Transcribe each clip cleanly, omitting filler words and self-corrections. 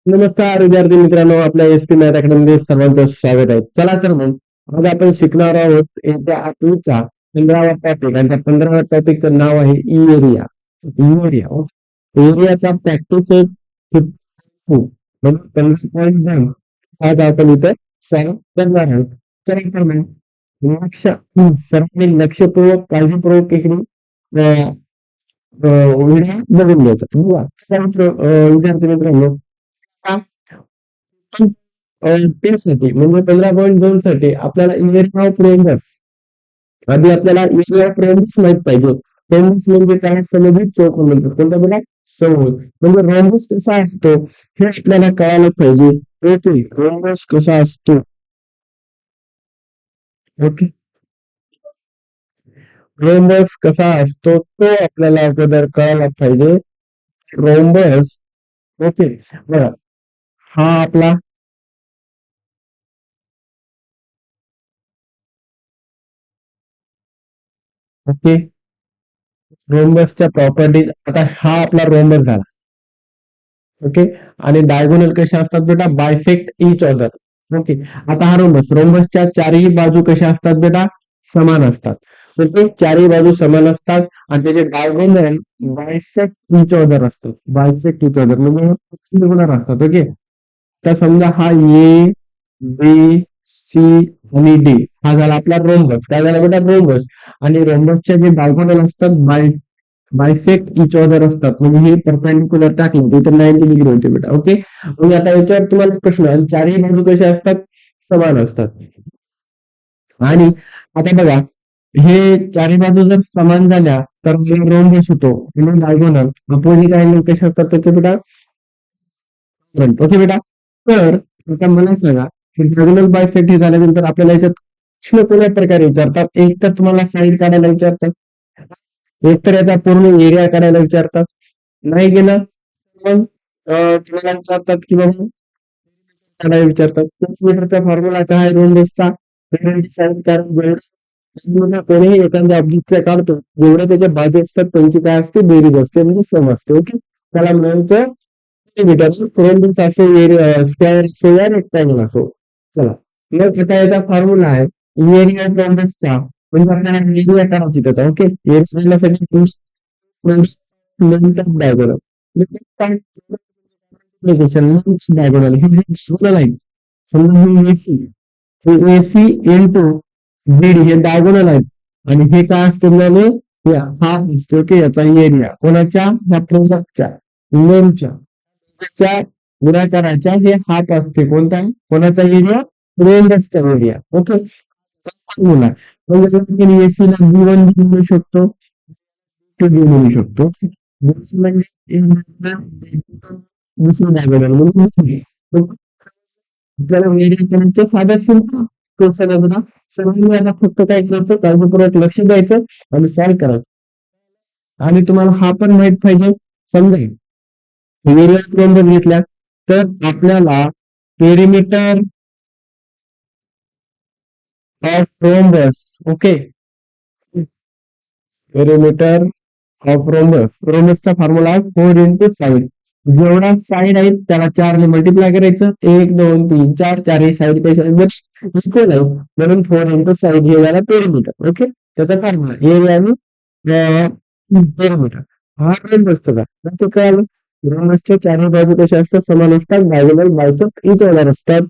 नमस्कार विद्यार्थी मित्रांनो, आपल्या एसपी मॅथ अकॅडमीमध्ये सर्वांचं स्वागत आहे. चला तर मग आज आपण शिकणार आहोत येत्या 8वीचा 15वा टॉपिक आणि त्या 15व्या टॉपिकचं नाव आहे एरिया. एरिया एरियाचा प्रॅक्टिस म्हणजे 15.1 आज आपण इथं सॉल्व्ह करणार आहोत. चला तर मग सर्वांनी लक्षपूर्वक काळजीपूर्वक इकडे व्हिडिओ बघून घ्यायचा. विद्यार्थी मित्रांनो, साठी म्हणजे 15.2 साठी आपल्याला एरिया ऑफ रेंजर्स आधी आपल्याला एरिया ऑफ रेंजर्स माहित पाहिजे. रेंजर्स म्हणजे त्याला समोर चौक म्हणतात. कोणता बघा, समोर म्हणजे रेंजर्स कसा असतो हे आपल्याला कळायला पाहिजे. ओके, रेंजर्स कसा असतो. ओके, रेंजर्स कसा असतो तो आपल्याला अगोदर कळायला पाहिजे. रोम्बस, ओके, बघा हा आपला ओके रोम्बसच्या प्रॉपर्टीज. आता हा आपला रोम्बस झाला. ओके, आणि डायगोनल कशा असतात बेटा, बायसेक्ट इच अदर. ओके, आता हा रोम्बसच्या चारही बाजू कशा असतात बेटा, समान असतात. ओके, चारही बाजू समान असतात आणि त्याचे डायगोनल बायसेक्ट इच अदर असतात. बायसेक्ट इच अदर म्हणजे सिमिलर असतात. ओके, तर समजा हा ए बी सी आणि डी हा झाला आपला रोम्बस. काय झाला बेटा, रोम्बस. आणि रोम्बसच्या जे डायगोनल असतात बायसेक्ट इच अदर असतात. म्हणजे हे परपेंडिक्युलर टाकलं तर 90 डिग्री होते बेटा. ओके, म्हणजे आता याच्यावर तुम्हाला प्रश्न आहे, चारही बाजू कशा असतात, समान असतात. आणि आता बघा, हे चारही बाजू जर समान झाल्या तर रोम्बस होतो. डायगोनल अपोजिट अँगल कशा असतात त्याचे बेटा, ओके बेटा. तर आता मला सांगा, हे डायगोनल बायसेक्ट हे झाल्यानंतर आपल्याला याच्यात प्रश्न कोणत्या प्रकारे विचारतात. एक तर तुम्हाला साईड काढायला विचारतात, एक तर याचा पूर्ण एरिया काढायला विचारतात. नाही गेलं मग तुम्हाला विचारतात की बाबा काढायला विचारतात. मीटरचा फॉर्म्युला काय आहे रोम्बसचा, कोणीही एखाद्या ऑब्जेक्टचा काढतो, जेवढे त्याच्या बाजू असतात त्यांची काय असते, बेरीज असते, म्हणजे सम असते. ओके, त्याला म्हणायचं मीटर. रोम्बस असो, स्क्वेअर असो या रेक्टँगल असो. चला, मग आता याचा फॉर्म्युला आहे एरिया ऑफ रोम्बसचा. म्हणजे आपल्याला एरिया काढायची त्याचा. Okay, area length of diagonal. Diagonal हे जे आहे, समजा हे एसी, हे एसी इंटू बीडी हे डायगोनल आहेत. आणि हे काय असते म्हणजे हा असतो. ओके, याचा एरिया कोणाच्या, ह्या प्रोडक्टच्या लेंथच्या गुणाकाराच्या हे हाफ असते. कोणता, कोणाचा एरिया, रेंजचा एरिया. ओके, फॉर्म्युला म्हणजे एसी ला बी1 म्हणू शकतो, टू बी म्हणू शकतो. म्हणजे दुसरी डायगोनल म्हणून आपल्याला एरिया करायचं साधा सिंपल क्वेश्चन आहे बघा. सर्वांनी आता फक्त काय करायचं, काळजीपूर्वक लक्ष द्यायचं आणि सॉल्व्ह करायचं. आणि तुम्हाला हा पण माहित पाहिजे, समजा एरिया नंबर घेतल्या तर आपल्याला perimeter of rhombus. Okay, perimeter of रोम्बसचा फॉर्म्युला आहे 4 × साईड. जेवढा साईड आहेत त्याला 4 ने मल्टिप्लाय करायचं. 1 2 3 4 चारही साईड पैसा इक्वल आहे म्हणून 4 × साईड हे झाला पेरिमीटर. ओके, त्याचा फॉर्म्युला एरिया आणि पेरिमीटर. हा रोम्बसचा नक्की कळालं. रोम्बसच्या चारही बाजू कशा असतात, समान असतात. डायगोनल बायसेक्ट इच अदर असतात.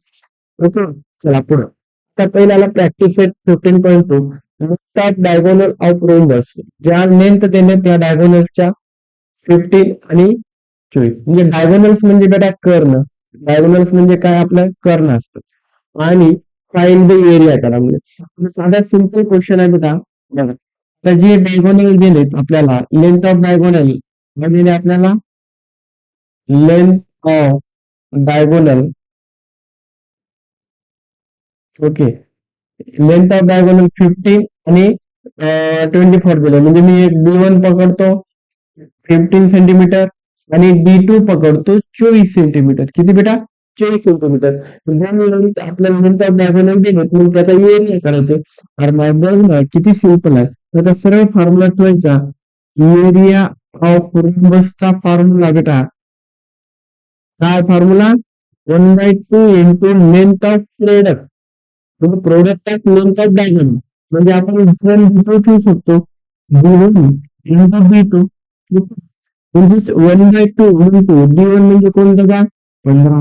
ओके, चला पुढे. आता पहिल्याला practice set 15.2 diagonal of rhombus. ज्या लेंथ देणे त्या डायगोनल्सच्या 15 आणि 24 म्हणजे डायगोनल्स म्हणजे बेटा कर्ण. डायगोनल्स म्हणजे काय, आपलं कर्ण असतं. आणि फाइंड द एरिया करा. म्हणजे साधा सिंपल क्वेश्चन आहे बेटा. बघा, तर जे डायगोनल दिलेत आपल्याला, लेंथ ऑफ डायगोनल म्हणजे आपल्याला length of diagonal. Okay, length of diagonal 15 आणि 24 दिलं. म्हणजे मी एक B1 पकडतो 15 सेंटीमीटर आणि B2 पकडतो 24 सेंटीमीटर. किती बेटा, 24 सेंटीमीटर. आपल्याला लेंथ ऑफ डायगोनल दिलेत मग त्याचा एरिया करायचं. अरे बघ किती सिंपल आहे. त्याचा सरळ फॉर्म्युला ठेवायचा. एरिया ऑफ रोम्बसचा फॉर्म्युला बेटा काय formula 1/2 into length of product. Product of length of diagonal म्हणजे आपण डिफरंट ठेवू शकतो. B1 इंटू B2 म्हणजे 1/2 इंटू D1 म्हणजे कोणतं का 15.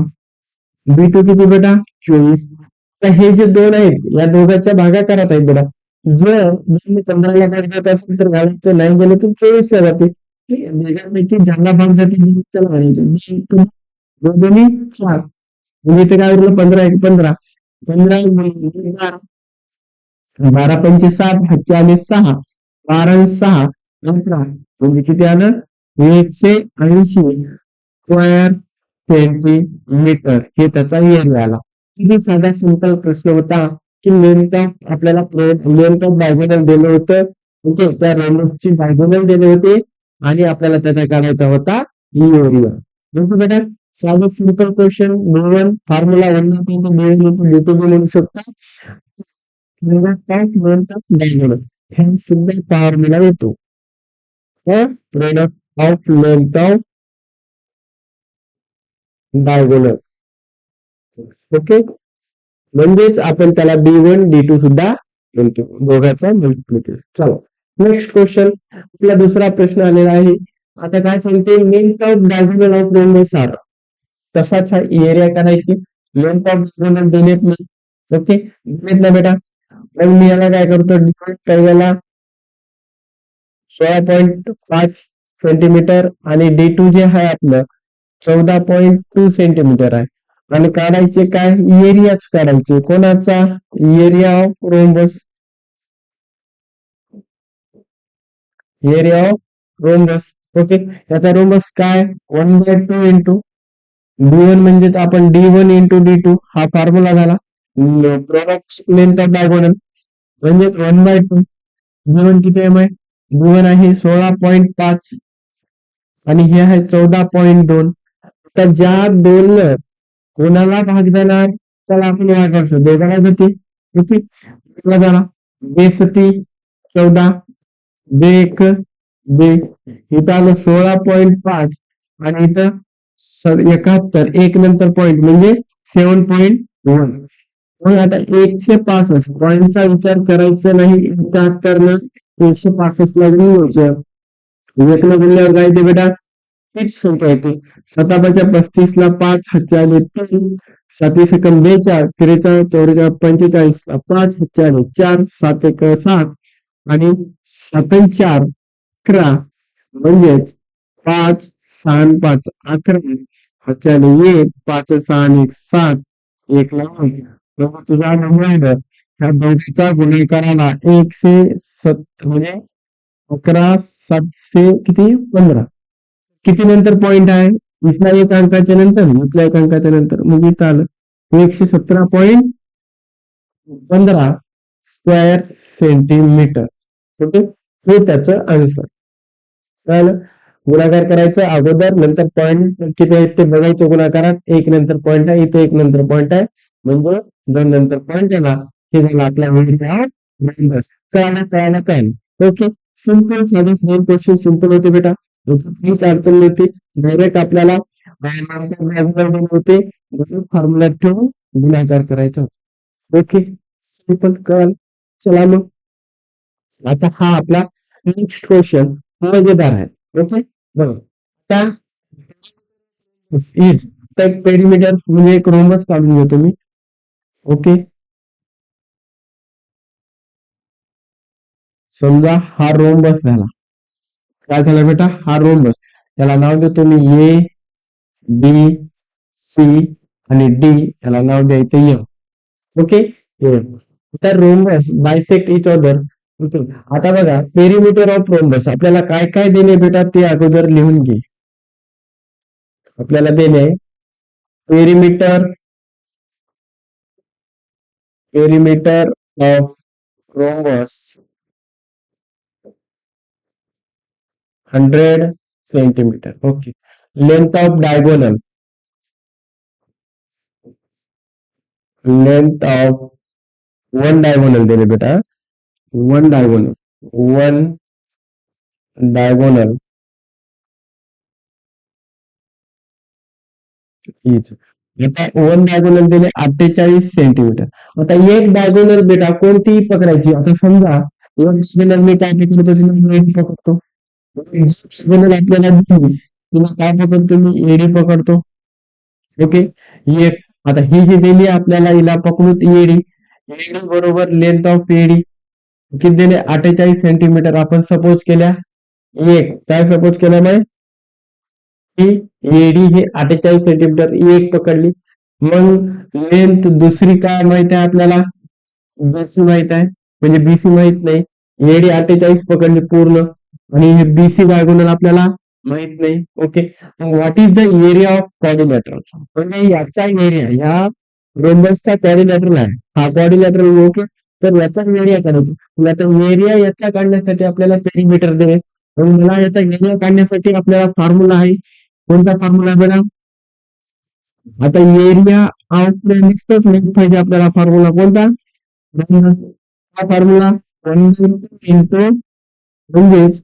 B2 किती बेटा 24. तर हे जे दोन आहेत या दोघांच्या भागाकारात आहेत बेटा. जर मी 15ला भाग देत असेल तर घालायचं नाही गेलं तर 24ला जाते. दोघांपैकी ज्यांना भाग जाते त्याला घालायचं. दोन्ही 4 म्हणजे इथे काय उरलं 15 एक 15. 15 गुणिले 12. 12 पंचे 7 हातचे आले 6. 12 आणि 6 18 म्हणजे किती आलं 180 स्क्वेअर सेंटीमीटर हे त्याचा एरिया आला. किती साधा सिंपल प्रश्न होता की लेंथ ऑफ आपल्याला लेंथ ऑफ डायगोनल दिलं होतं. ओके त्या रेनॉल्ड्सची डायगोनल दिले होते आणि आपल्याला त्याचा काढायचा होता एरिया. बरोबर बेटा साधं simple question B1 formula 1 B2 म्हणू शकता. लेंथ ऑफ डायगोनल हे सुद्धा फॉर्म्युला येतो. Product of length of diagonal. Okay म्हणजेच आपण त्याला B1 D2 सुद्धा म्हणतो दोघांचा मल्टिप्लिकेशन. चलो नेक्स्ट क्वेश्चन आपला दुसरा प्रश्न आलेला आहे. आता काय सांगते length of diagonal of rhombus are. तसाच हा एरिया काढायची. लेंथ ऑफ डायगोनल देण्यात नाही. ओके देण्यात ना बेटा. मग मी याला काय करतो डिवाइड करायला 16.5 सेंटीमीटर आणि D2 जे आहे आपलं 14.2 सेंटीमीटर आहे. आणि काढायचे काय एरियाच काढायचे कोणाचा area of rhombus. Area of rhombus. Okay याचा रोम्बस काय 1/2 इंटू D1 म्हणजे आपण D1 इंटू D2 हा फॉर्म्युला झाला. प्रोडक्ट लेंथ ऑफ डायगोनल म्हणजे 1/2. D1 किती आहे D1 आहे 16.5 आणि हे आहे 14.2. तर ज्या दोन कोणाला भाग देणार चला आपण वापर करतो दोघांना जाते. ओके जरा B7 14 B1 B इथं आलं 16.5 आणि इथं 71 एक नंतर पॉईंट म्हणजे 7.1. मग आता 165 पॉईंटचा विचार करायचा नाही. 71 ला 165 ला गुणवायचं. एकला गुणल्यावर काय येते बेटा तीच संख्या येते. 7×5 ला 5 हातचे आले 3. 7 एकम 42 43 44 45 5 हातचे आले 4 7 एक 7 आणि 7 4 11 म्हणजेच 5 6 5 11 हातचे आले 1 5 6 1 7 1 ला तुझा नंबर ह्या दोघीचा गुणाकाराला 107 म्हणजे 11 7 किती 15 किती नंतर पॉइंट आहे इथल्या एक अंकाच्या नंतर इथल्या एक अंकाच्या नंतर मग इथं आलं 117.15 स्क्वेअर सेंटीमीटर. ओके हे त्याचं आन्सर. कळलं गुणाकार करायचं अगोदर नंतर पॉइंट किती आहेत ते बघायचं गुणाकारात. एक नंतर पॉइंट आहे इथे एक नंतर पॉइंट आहे म्हणजे 2 नंतर पॉइंट झाला. हे झालं आपल्या कळायला काय. ओके सिंपल साधे स्मॉल क्वेश्चन सिंपल होते बेटा. काहीच अडचण नव्हती. डायरेक्ट आपल्याला होते फॉर्म्युला ठेवून गुणाकार करायचा. ओके सिंपल कळाल. चला मग आता हा आपला नेक्स्ट क्वेश्चन मजेदार आहे. ओके बघा आता इज एक पेरिमीटर म्हणजे एक रोमच काढून घेतो मी. ओके समजा हा रोम्बस झाला. काय झाला बेटा हा रोम्बस. त्याला नाव देतो मी ए बी सी आणि डी याला नाव द्यायचं एम. ओके तर rhombus bisect each other. Okay आता बघा पेरिमीटर ऑफ रोम्बस आपल्याला काय काय देणे बेटा ते अगोदर लिहून घे. आपल्याला देणे perimeter perimeter of rhombus 100 centimetre. Okay length of diagonal length of one diagonal दिले बेटा. One diagonal each. आता वन डायगोनल दिले 48 सेंटीमीटर. आता एक डायगोनल बेटा कोणतीही पकडायची. आता समजा एक डायगोनल मी काय पकडतो, तिला एडी पकडतो. डायगोनल आपल्याला दिली, तिला काय पकडतो मी, एडी पकडतो. ओके. एक आता ही जी दिली आपल्याला, हिला पकडू एडी. एडी बरोबर लेंथ ऑफ एडी किती दिले, 48 सेंटीमीटर. आपण सपोज केल्या एक, काय सपोज केलं नाही की एडी ही 48 सेंटीमीटर एक पकडली. मग लेंथ दुसरी काय माहित आहे आपल्याला, बीसी माहित आहे, म्हणजे बीसी माहित नाही. एडी 48 पकडली पूर्ण, आणि बीसी डायगोनल आपल्याला माहित नाही. Okay. What is the area of quadrilateral, म्हणजे याचा एरिया, ह्या रोम्बसचा क्वाड्रिलॅटरल आहे, हा क्वाड्रिलॅटरल. ओके. तर याचा एरिया काढायचा. मग आता एरिया याचा काढण्यासाठी आपल्याला पेरीमीटर दिले. मग मला याचा एरिया काढण्यासाठी आपल्याला फॉर्म्युला आहे. कोणता फॉर्म्युला बघा. आता एरिया ऑफ नुसतंच माहित पाहिजे आपल्याला. फॉर्म्युला कोणता, हा फॉर्म्युला 1 इंटू म्हणजेच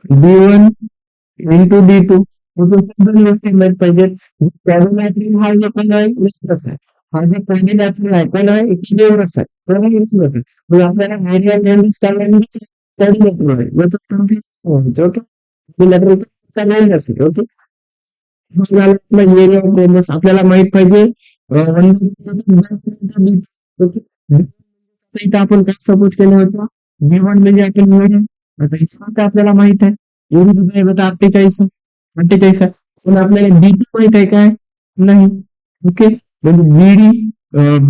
D1 इंटू D2. दोन गोष्टी माहित पाहिजेत. क्वाड्रिलॅटरल हा जो पण आहे नुसतंच आहे, हा जो क्वाड्रिलॅटरल आहे पण आहे एवढंच आहे. तर मग आपल्याला एरिया क्वाड्रिलॅटरल आहे ओके. क्वाड्रिलॅटरल असेल. ओके. एरिया ऑफ रोम्बस आपल्याला माहित पाहिजे. ओके. इथं आपण काय सपोज केलं होतं, B1 म्हणजे आपण एरिया. आता इथं आपल्याला माहित आहे एवढी किती आहे बघा, 48 आहे. पण आपल्याला B2 माहित आहे काय, नाही. ओके. म्हणजे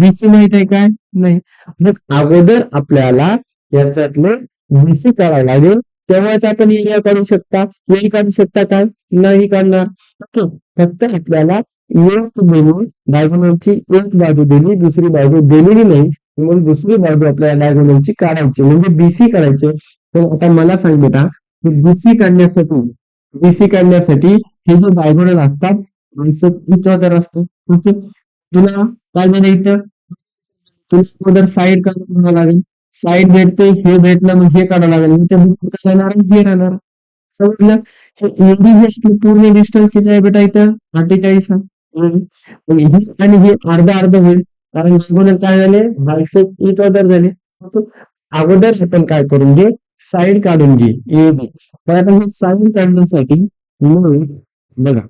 BC माहित आहे काय, नाही. मग अगोदर आपल्याला याच्यातले BC काढावं लागेल, तेव्हाच आपण एरिया काढू शकता. एरिया काढू शकता काय, नाही काढणार. ओके. फक्त आपल्याला एक दिली, डायगोनलची एक बाजू दिली, दुसरी बाजू दिलेली नाही, म्हणून दुसरी बाजू आपल्याला डायगोनलची काढायची, म्हणजे बीसी काढायचे. तर आता मला सांग बेटा, बीसी काढण्यासाठी हे जे डायगोनल असतात, विचार असतो. ओके. तुला काय झालं इथं, तुला साईड काढावं लागेल. साईड भेटते, हे भेटलं, मग हे काढावं लागेल. कसं येणार, हे राहणार. समजलं. हे एवढी जी पूर्ण डिस्टन्स किती आहे बेटा इथं, 48 आहे. हे आणि हे अर्धा अर्ध होईल, कारण डायगोनल काय झाले, बायसेक्ट इच अदर झाले. अगोदर आपण काय करून घे, साईड काढून घे AB. तर आता हे साईड काढण्यासाठी बघा,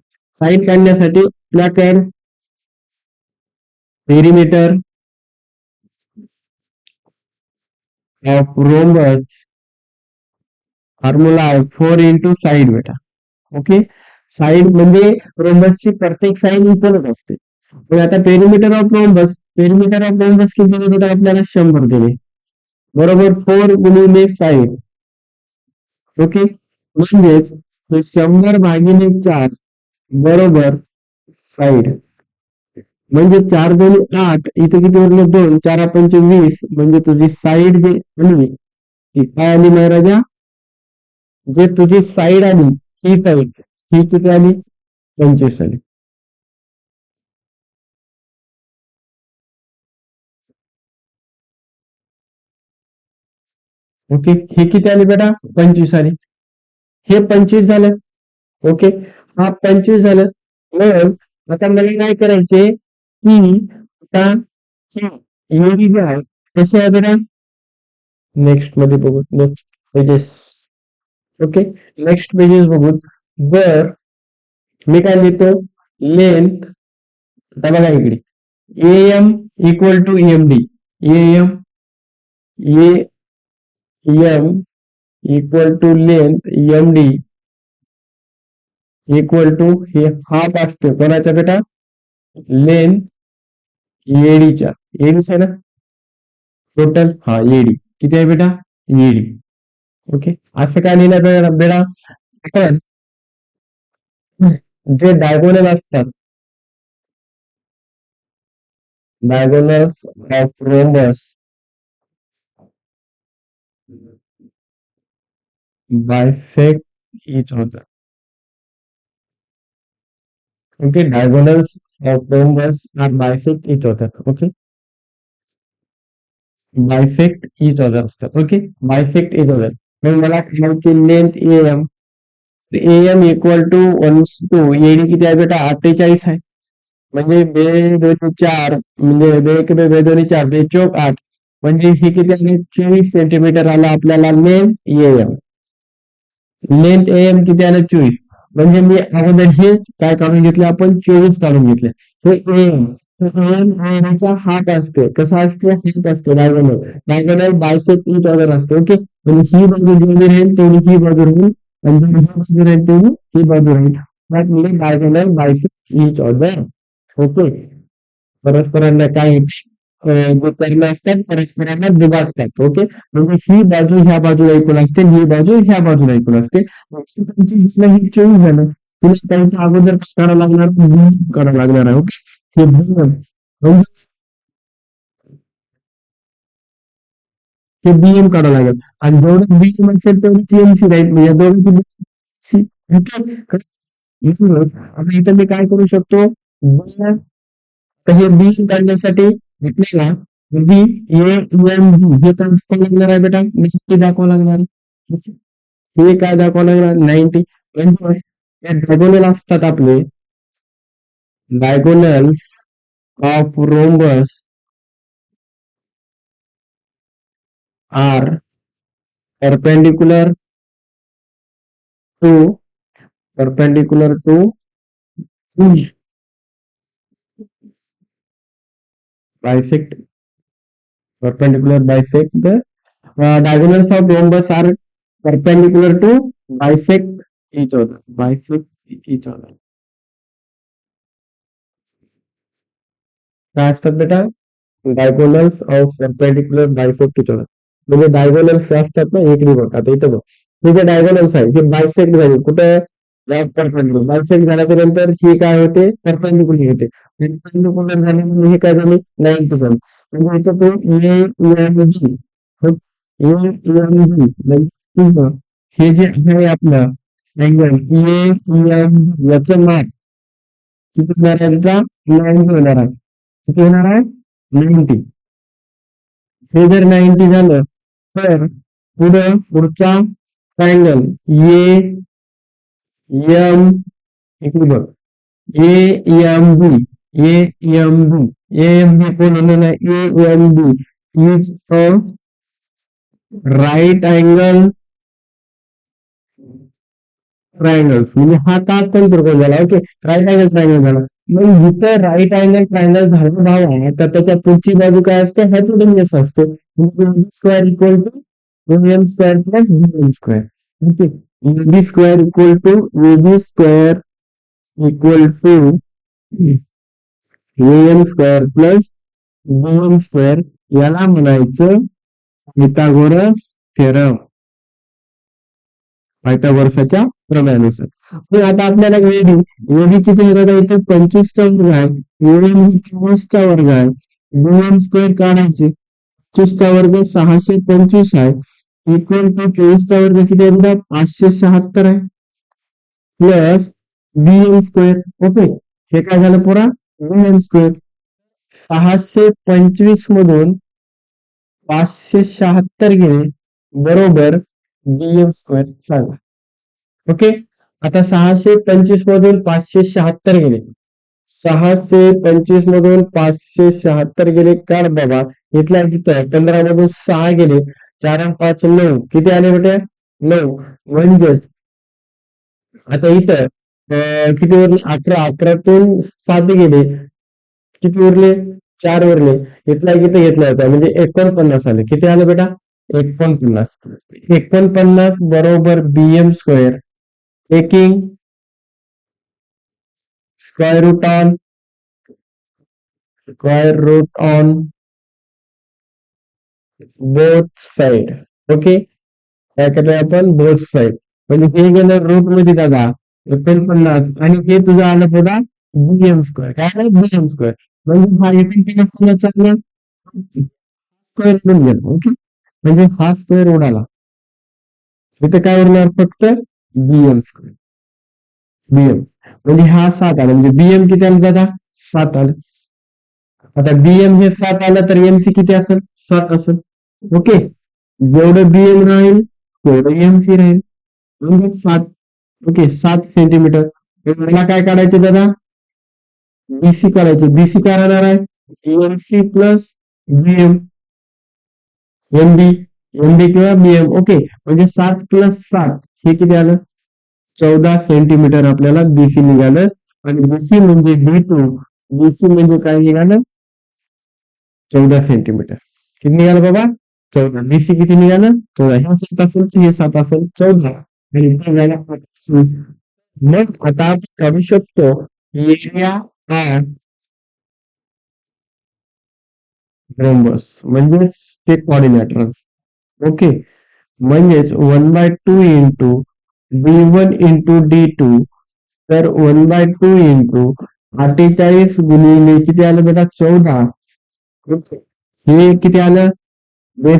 साईड काढण्यासाठी आपल्याकडे पेरीमीटर ऑफ रोम्बस फॉर्म्युला आहे 4 इंटू साईड बेटा. ओके. साईड म्हणजे रोम्बसची प्रत्येक साईड इक्वलच असते. पण आता पेरीमीटर ऑफ रोम्बस किती दिले बेटा, आपल्याला 100 दिले. बरोबर 4 गुणिले साईड. ओके. म्हणजेच हे 100/4 बरोबर साईड. म्हणजे 4 दोन्ही 8, इथे किती उरलं 2, 4 पंचे 20, म्हणजे तुझी साईड जी आली ती काय आली महाराजा, जे तुझी साईड आली ही साईड, ही किती आली, 25 आली. ओके. हे किती आली बेटा, 25 आली. हे 25 झालं. ओके. हा 25 झालं. मग आता मला काय करायचे की, आता एरी जे आहे कसे आहे बेटा, नेक्स्ट मध्ये बघू, next pages. Okay. Next pages बघू. बर मी काय लिहितो, लेंथ, आता बघा इकडे, AM equal to EMD. AM equal to length MD equal to, हे हाफ असते कोणाच्या बेटा, लेंथ एडीच्या. एडीच आहे ना टोटल, हा एडी किती आहे बेटा, एडी. ओके. असं काय लिहिलं बेटा, आपण जे डायगोनल असतात, diagonal of rhombus bisect each other. Okay, diagonals of rhombus are bisect each other. Okay, bisect each other असतात. Okay, bisect each other. मग मला काढायची length AM. AM equal to 1/2, AD किती आहे बेटा, 48 आहे. म्हणजे बे दोन्ही 4 म्हणजे बे दोन्ही 4 बेचोक 8 म्हणजे हे किती आले 24 सेंटीमीटर आलं आपल्याला लेंथ एम. लेंथ एम किती आलं 24. म्हणजे मी अगोदर हे काय काढून घेतले आपण 24 काढून घेतले. हे एम एमचा हाफ असते. कसा असते हाफ असते diagonal. Diagonal bisect each other असते. ओके म्हणजे ही बाजू जेवढी राहील तेवढी ही बाजू राहील आणि जेवढी ही बाजू राहील तेवढी ही बाजू राहील. म्हणजे diagonal bisect each other. Okay परस्परांना काय जे कर्ण असतात परस्परांना दुभागतात. ओके म्हणजे ही बाजू ह्या बाजूला एकूण असते ही बाजू ह्या बाजूला एकूण असते. तुमची ही 24 झालं तुला त्यांच्या अगोदर करावं लागणार करावं लागणार आहे. ओके हे हे बीएम काढावं लागेल आणि जेवढं बीएम असेल तेवढी टीएमसी राहील म्हणजे दोघांची आता इथं मी काय करू शकतो तर हे बी काढण्यासाठी आपल्याला बी ए एम बी हे दाखवावं लागणार आहे बेटा नक्की दाखवावं लागणार हे काय दाखवावं लागणार 90 म्हणजे डायगोनल असतात आपले diagonal of rhombus are perpendicular to perpendicular to bisect perpendicular bisect the diagonals of rhombus are perpendicular to bisect each other काय असतात बेटा diagonals of perpendicular bisect each other म्हणजे डायगोनल्स असतात ना एक बघ आता इथं बघ हे जे डायगोनल्स आहे हे बायसेक्ट झाले कुठे परपेंडिक्युलर बायसेक्ट झाल्याच्या नंतर ही काय होते परपेंडिक्युलर होते परपेंडिक्युलर झाल्यामुळे हे काय झाले 90 झाले म्हणजे इथं तो म्हणजे हे जे आहे आपलं अँगल याचं माप किती होणार आहे त्याचा 90 होणार आहे किती होणार आहे 90 हे जर 90 झालं तर पुढचा ट्रायंगल ए एम इकडे बघ A M B A M B A M B कोण होणार आहे A M B is a right angle triangles म्हणजे हा का त्रिकोण झाला ओके राईट अँगल ट्रायंगल झाला मग जिथं राईट अँगल ट्रायंगल झाला भाव आहे तर त्याच्या पुढची बाजू काय असते हायपोटेन्युस असते square equal to M square plus B square okay B square equal to B square equal to M square plus B square याला म्हणायचं पिथागोरस थेरम पायथागोरसच्या प्रमेयानुसार पण आता आपल्याला एबी किती होता इथे 25चा वर्ग आहे एम 24चा वर्ग आहे बी स्क्वेअर काढायचे 25चा वर्ग 625 आहे इक्वल टू 24चा वर्ग किती आहे 576 आहे प्लस बी स्क्वेअर ओके हे काय झालं पुरा बी स्क्वेअर 625 मधून 576 गेले बरोबर बी स्क्वेअर सांगा ओके आता 625 मधून 576 गेले 625 मधून 576 गेले कार बाबा इथल्या तिथं 15 मधून 6 गेले 4 आणि 5 9 किती आले बेटे 9 म्हणजेच आता इथं किती उरले 11 11तून 7 गेले किती उरले 4 उरले इथला किती घेतला होता म्हणजे 49 आले किती आले बेटा 49 बरोबर BM square taking square root on both side okay काय केलंय आपण बोथ साइड म्हणजे हे गेलं रूट मध्ये दादा 49 आणि हे तुझं आलं पुन्हा बीएम स्क्वेअर काय आलं बीएम स्क्वेअर म्हणजे हा 49 चांगला स्क्वेअर उडून गेला ओके म्हणजे हा स्क्वेअर उडाला इथे काय उरणार फक्त बीएम स्क्वेअर बीएम म्हणजे हा 7 आला म्हणजे बीएम किती आलं दादा 7 आलं आता बीएम हे 7 आलं तर एमसी किती असेल 7 असेल ओके जेवढं बीएम राहील तेवढं एमसी राहील म्हणजे 7 ओके 7 सेंटीमीटर मला काय काढायचे दादा बीसी काढायची. बीसी काय राहणार आहे? MC plus BM. MB, MB किंवा बीएम. ओके, म्हणजे 7+7 हे किती आलं? 14 सेंटीमीटर आपल्याला बीसी निघालं. आणि बीसी म्हणजे B2, बीसी म्हणजे काय निघालं? 14 सेंटीमीटर. किती निघालं बाबा? 14. बीसी किती निघालं? 14. हे 7 असेल तर हे 7 असेल 14 आणि इथे झालं 28. मग आता आपण काढू शकतो एरिया ऑफ रोम्बस म्हणजेच ते कॉर्डिनेटर. ओके, म्हणजेच 1/2 इंटू D1 इंटू D2. तर 1/2 इंटू 48 गुणिले किती आलं बेटा? 14. हे किती आलं? 2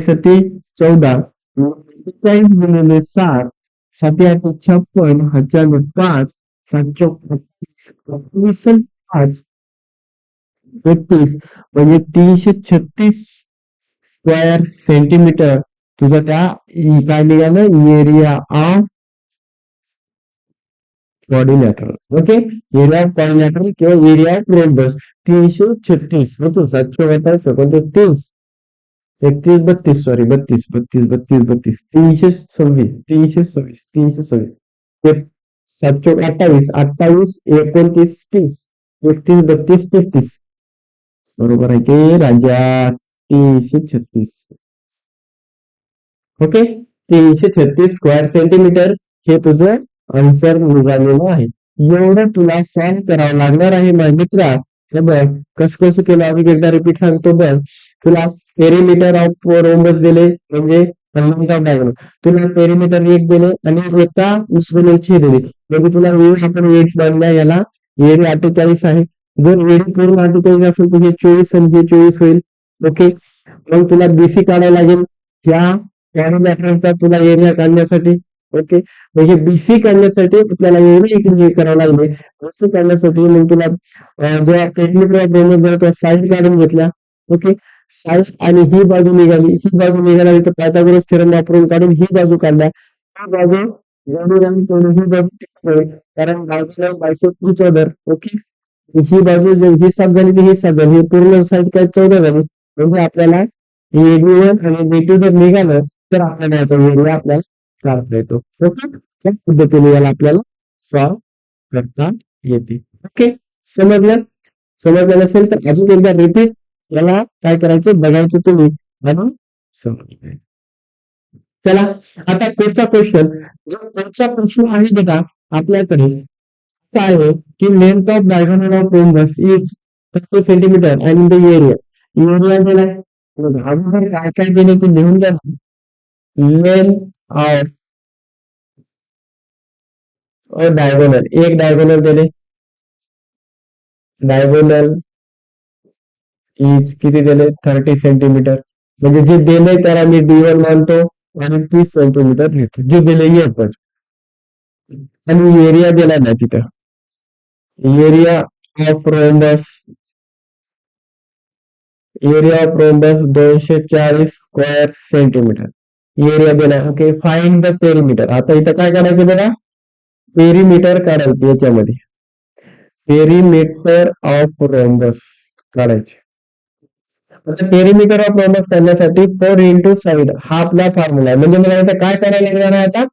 14. 48 गुणिले 7. 7×8 = 56. 5. 7×5 5. 33. म्हणजे 336 स्क्वेअर सेंटीमीटर तुझं त्या काय निघालं? Area of coordinator. Okay, area of coordinator किंवा एरिया ऑफ रोम्बस 336. होतो 728 म्हणजे 30. 31 32, सॉरी 32 32 32 32 326 326 326. ते 728 28 29 30 31 32 33. बरोबर आहे ते राजा. 336. ओके, 336 स्क्वेअर सेंटीमीटर हे तुझं आन्सर निघालेलं आहे. एवढं तुला सॉल्व करावं लागणार आहे माझ्या मित्रा. हे बघ कसं कसं केलं आम्ही एकदा रिपीट सांगतो. बघ, तुला पेरिमीटर ऑफ रोम्बस दिले म्हणजे डायगोनल. तुला पेरिमीटर 1 दिले आणि एका छेद दिले म्हणजे तुला आपण 8 बनल्या. याला एरिया 48 आहे. जर एरिया पूर्ण 48 असेल तर हे 24 आणि हे 24 होईल. ओके, मग तुला बीसी काढायला लागेल ह्या कॉर्डिनेटरचा तुला एरिया काढण्यासाठी. ओके, म्हणजे बीसी काढण्यासाठी आपल्याला एरिया इकडे करावं लागले. बीसी काढण्यासाठी मग तुला जेव्हा पेरिमीटर साईड काढून घेतल्या. ओके, साईड आणि ही बाजू निघाली. ही बाजू निघाली तर पायथागोरस थेरम वापरून काढून ही बाजू काढल्या. ही बाजू ही बाजू कारण बायसेक्ट इच अदर. ओके, ही बाजू ही 7 झाली की ही 7 झाली. ही पूर्ण साईड काय 14 झाली. म्हणजे आपल्याला AB1 आणि B2 जर निघालं तर आपल्याला याचा एरिया आपल्याला काढता येतो. ओके, त्या पद्धतीने याला आपल्याला सॉल्व करता येते. ओके, समजलं? समजलं नसेल तर अजून एकदा रिपीट याला काय करायचं बघायचं तुम्ही आणि समजलं. चला, आता पुढचा क्वेश्चन. जो पुढचा प्रश्न आहे बघा आपल्याकडे काय आहे की length of diagonal of rhombus is 30 centimetre आणि द एरिया. एरिया दिलाय. अगोदर काय काय दिले ते लिहून घ्या. लेंथ ऑफ डायगोनल, एक डायगोनल दिले. डायगोनल इज किती दिले? 30 सेंटीमीटर. म्हणजे जे दिले त्याला मी D1 मानतो आणि 30 सेंटीमीटर लिहितो. जे दिले ये पण आणि एरिया दिला ना तिथं. Area of rhombus, area of rhombus 240 square centimetre area दिला. Okay, find the perimeter. आता इथं काय करायचं बघा? पेरिमीटर काढायचे याच्यामध्ये. पेरिमीटर ऑफ रोम्बस काढायचे. आता पेरिमीटर ऑफ रोम्बस काढण्यासाठी 4 इंटू साईड हा आपला फॉर्म्युला आहे. म्हणजे मला इथं काय करायला लागणार आहे? आता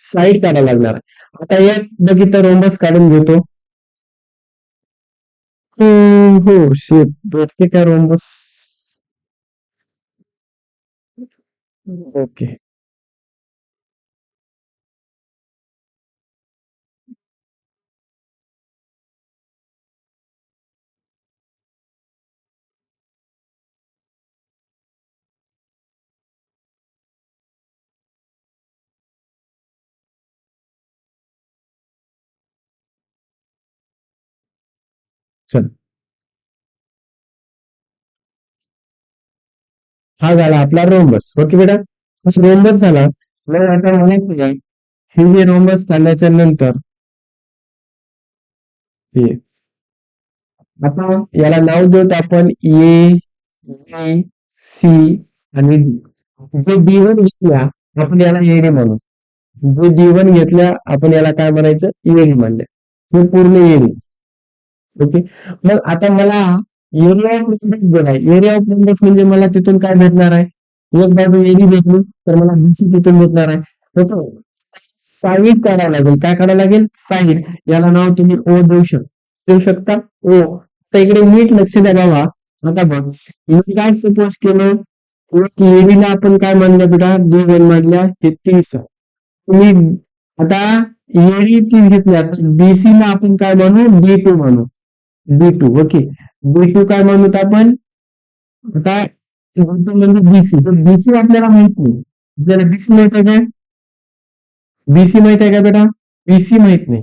साईड काढायला लागणार आहे. आता एक बघितलं रोम्बस काढून घेतो. हो शेत भेटते का रोम्बस? ओके, चल. हा झाला आपला रोम्बस. ओके बेटा, रोम्बस झाला. मग आता म्हणायचं काय? हे जे रोम्बस काढल्याच्या नंतर हे आता याला नाव देऊत आपण ए बी सी आणि डी. जे D1 घेतल्या आपण याला एडी म्हणू. जे D1 घेतल्या आपण याला काय म्हणायचं? एडी म्हणले. हे पूर्ण एडी. ओके. मग आता मला एरिया ऑफ रोम्बस दिलाय. एरिया ऑफ रोम्बस म्हणजे मला तिथून काय भेटणार आहे? एक बाजू एडी भेटली तर मला बीसी तिथून भेटणार आहे. ओके. साईड काढावं लागेल. काय काढावं लागेल? साईड. याला नाव तुम्ही ओ देऊ शकता ओ. तर इकडे नीट लक्ष द्या बाबा. आता बघ, मी काय सपोज केलं, एडीला आपण काय मानलं बेटा? D1 मानल्या, हे 30. तुम्ही आता एडी 30 घेतल्या, बीसी ला आपण काय मानू? D2 मानू. D2. ओके. D2 काय म्हणूत आपण? आता D2 म्हणजे बीसी. तर बीसी आपल्याला माहित नाही. आपल्याला बीसी माहित आहे काय? बीसी माहित आहे का बेटा? बीसी माहित नाही.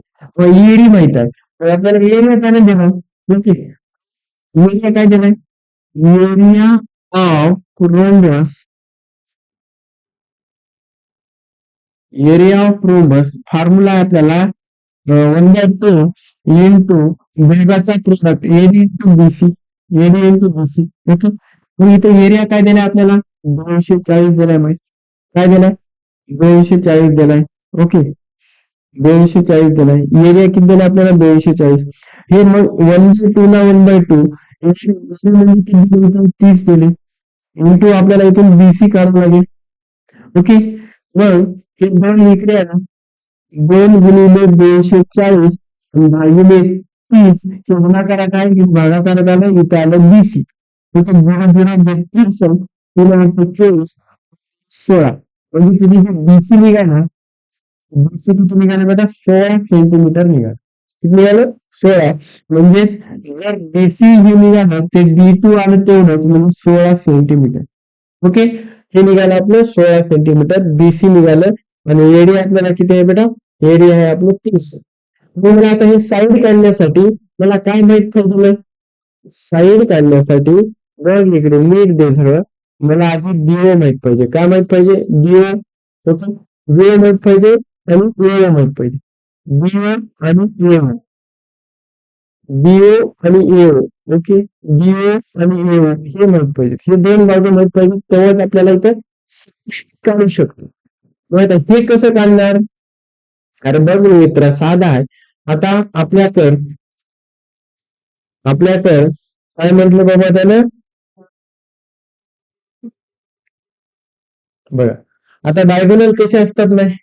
ईडी माहित आहे. तर आपल्याला एरिया काय नाही देणार. ओके. एरिया काय देणार? Area of rhombus. Area of rhombus formula आहे आपल्याला 1/2 इंटू वेगाचा product AD into BC. AD into BC. Okay. मग इथे एरिया काय दिलाय आपल्याला? 240 दिलाय. माहित काय दिलाय? 240 दिलाय. ओके. 240 दिलाय. एरिया किती दिलाय आपल्याला? 240. हे मग 1/2 ला 1/2 म्हणजे किती दिले? 30 दिले. इंटू आपल्याला इथून बीसी काढावं लागेल. ओके. मग हे दोन इकडे आहे ना, 2 गुणिले 240 भागिले 30 हे गुणाकारात आहे, हे भागाकारात आलं, इथं आलं बीसी. इथं 32 24 16 म्हणजे तुम्ही जे बीसी निघाला, बीसी किती निघालं बेटा? 16 सेंटीमीटर निघालं. किती निघालं? 16. म्हणजेच जर बीसी हे निघालं ते D2 आलं तेवढंच, म्हणजे 16 सेंटीमीटर. ओके. हे निघालं आपलं 16 सेंटीमीटर. बीसी निघालं. आणि एरिया आपल्याला किती आहे बेटा? एरिया आहे आपलं 30. मग मला आता हे साईड काढण्यासाठी मला काय माहित पाहिजे? साईड काढण्यासाठी बघ इकडे नीट दे सगळं. मला आधी डीओ माहित पाहिजे. काय माहित पाहिजे? डीओ. ओके. डीओ माहित पाहिजे आणि एओ माहित पाहिजे. डीओ आणि एओ. डीओ आणि एओ. ओके. डीओ आणि एओ हे माहित पाहिजे. हे दोन बाजू माहित पाहिजे, तेव्हाच आपल्याला इथं काढू शकतो. माहित आहे हे कसं काढणार? अरे बघ मित्र, साधा आहे. आता आपल्याकडं काय म्हंटल बाबा त्यानं? बघा, आता डायगोनल कसे असतात नाही?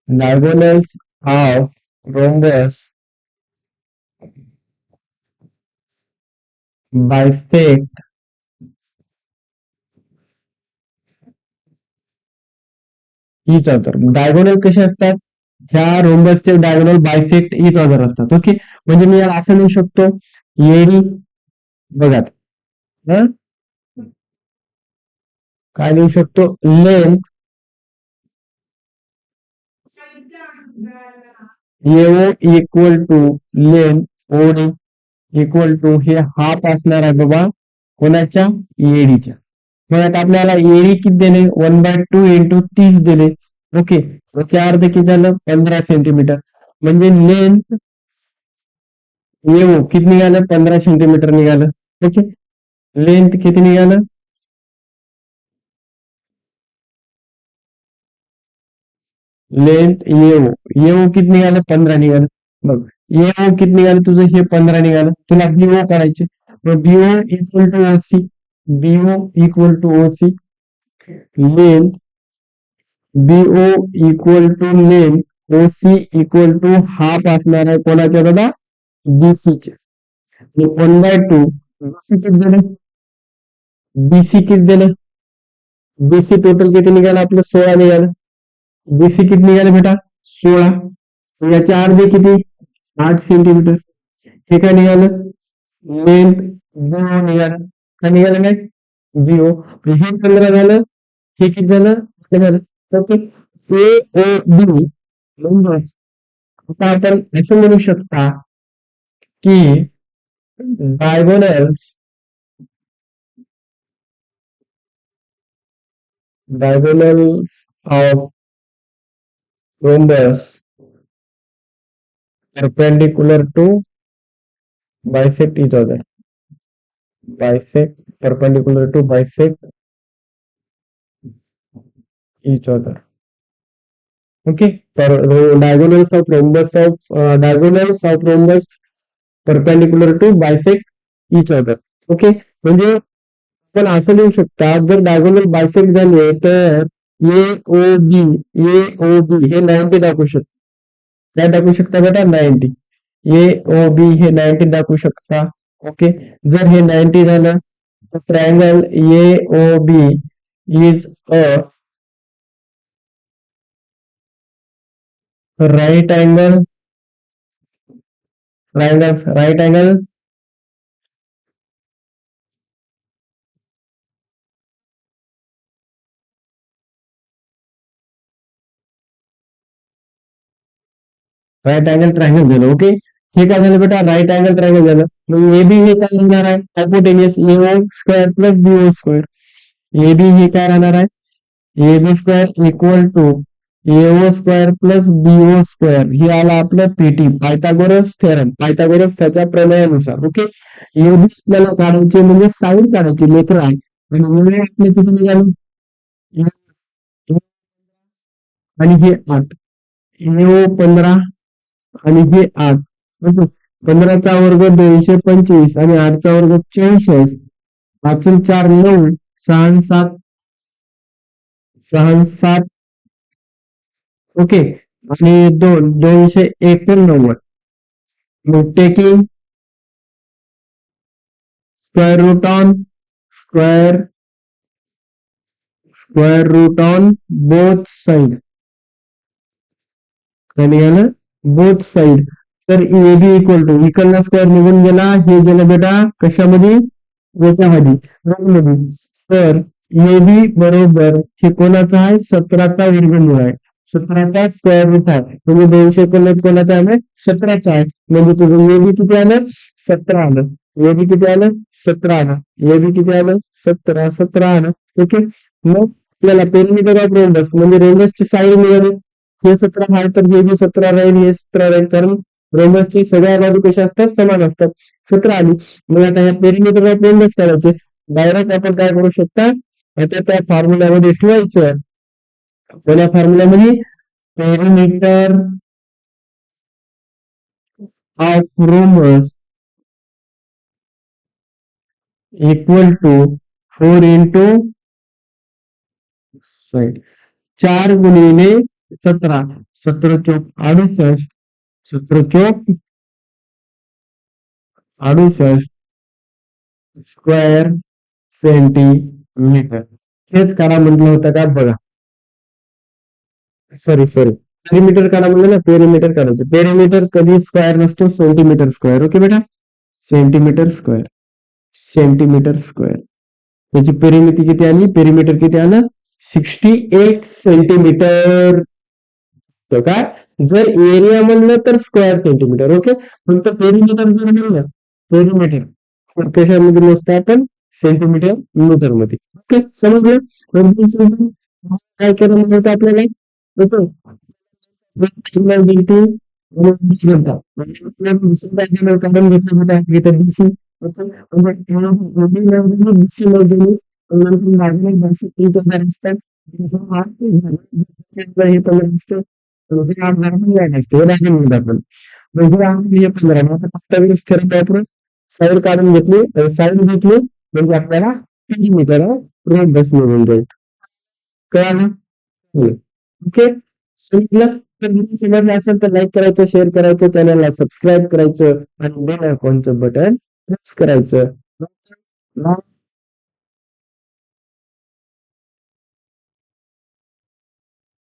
Diagonal of rhombus bisect each other. Diagonal कसे असतात? ह्या रोम्बसचे डायगोनल बायसेक्ट इच अदर असतात. ओके. म्हणजे मी याला असं म्हणू शकतो, एडी बघा हं? काय लिहू शकतो? Length AO equal to length OD equal to हे हाफ असणार आहे बाबा कोणाच्या? एडीच्या. मग आता आपल्याला एडी किती दिले? 1/2 इंटू 30 दिले. ओके. याच्या अर्ध किती झालं? 15 सेंटीमीटर. म्हणजे लेंथ एओ किती निघालं? 15 सेंटीमीटर निघालं. ओके. लेंथ किती निघालं? Length AO. एओ किती निघालं? 15 निघालं. बघ, एओ किती निघालं तुझं? हे 15 निघालं. तुला बीओ करायचे. मग BO equal to OC. BO equal to OC. Length BO equal to length OC equal to half असणार आहे कोणाच्या दादा? बीसीचे. 1/2 बीसी किती दिलं? बीसी किती दिलं? बीसी टोटल किती निघालं आपलं? 16 निघालं. बीसी किती निघालं बेटा? 16. याचे अर्धे किती? 8 सेंटीमीटर. हे काय निघालं? लेंथ बीओ निघालं. काय निघालं? काय? बीओ. हे 15 झालं. हे किती झालं? हे झालं. ओके. ए ओ बी म्हणजेच आता आपण असं म्हणू शकता की diagonal of rhombus perpendicular to bisect each other. Perpendicular to bisect each other. Okay, तर diagonals of rhombus perpendicular to bisect each other. Okay, म्हणजे आपण असं लिहू शकता, जर डायगोनल बायसेक्ट झाले तर ए ओ बी हे 90 दाखवू शकतो. काय दाखवू शकता बेटा? 90. ए ओ बी हे 90 दाखवू शकता. ओके, जर हे 90 झालं तर triangle A O B is a right angle right angle triangle झालं. ओके, हे काय झालं बेटा? राईट अँगल ट्रायंगल झालं. मग ए बी हे काय होणार आहे? Hypotenuse A O square plus B O square. A B हे काय राहणार आहे? A B square equal to AO square plus BO square. हे आलं आपलं पीटी, पायथागोरस थेरम, पायथागोरस त्याच्या प्रमेयानुसार. ओके, एबी आपल्याला काढायचे म्हणजे साईड काढायची लेटर आहे. आणि एवढे आपले किती निघाले? आणि हे 8, एओ 15 आणि हे 8. 15चा वर्ग 225 आणि 8चा वर्ग 64. 5 4 9, 6 7 6 7. ओके, आणि 289. मग taking square root on square root on both side. काय निघालं? Both side. तर ए बी इक्वल टू, इकडला स्क्वेअर निघून गेला, हे गेलं बेटा कशामध्ये? याच्यामध्ये, मध्ये. तर ए बी बरोबर हे कोणाचा आहे? 17चा वर्गमूळ आहे. 17चा स्क्वेअर रूट आहे. म्हणजे 289 कोणाचा आहे? 17चा आहे. म्हणजे तुझं ए बी किती आलं? 17 आलं. ए बी किती आलं? 17 आलं. ए बी किती आलं? 17 आलं. ओके, मग आपल्याला पेरिमीटर ऑफ रेंडस म्हणजे रेंडसची साईड मिळाली. हे 17 आहे तर हे बी 17 राहील, हे 17 राहील, कारण रेंडसची सगळ्या बाजू कशा असतात? समान असतात. 17 आली. मग आता ह्या पेरिमीटर ऑफ रेंडस करायचे. डायरेक्ट आपण काय करू शकता? आता त्या फॉर्म्युल्यामध्ये ठेवायचं. कोण्या फॉर्म्युल्यामध्ये? Perimeter of rhombus equal to 4 into side. 4 गुणिले 17, 17 चौक 68, 17 चौक 68 स्क्वेअर सेंटीमीटर. हेच करा म्हटलं होतं का? बघा, सॉरी पेरिमीटर काढा म्हणलं ना, पेरिमीटर काढायचं. पेरिमीटर कधी स्क्वेअर नसतो, सेंटीमीटर स्क्वेअर. ओके बेटा, सेंटीमीटर स्क्वेअर. त्याची पेरिमिती किती आली? पेरिमीटर किती आलं? 68 सेंटीमीटर. तर काय, जर एरिया म्हणलं तर स्क्वेअर सेंटीमीटर. ओके, फक्त पेरिमीटर जर म्हणलं, पेरिमीटर कशामध्ये मोजतो आपण? सेंटीमीटर मीटर मध्ये. ओके, समजलं? काय करायला होतं आपल्याला? काढून घेतलं होतं इथं डीसी. असतात. हे 15 असतं. हे 8 असते. आपण म्हणजे हे 15 आता फक्त स्थिर वापरून साईड काढून घेतली, साईड घेतली म्हणजे आपल्याला पेरिमीटर रोड बस मिळून जाईल. कळालं? ओके, समजलं? तर व्हिडिओ समजला असेल तर लाईक करायचं, शेअर करायचं, चॅनलला सबस्क्राईब करायचं आणि बेल आयकॉनचं बटन प्रेस करायचं.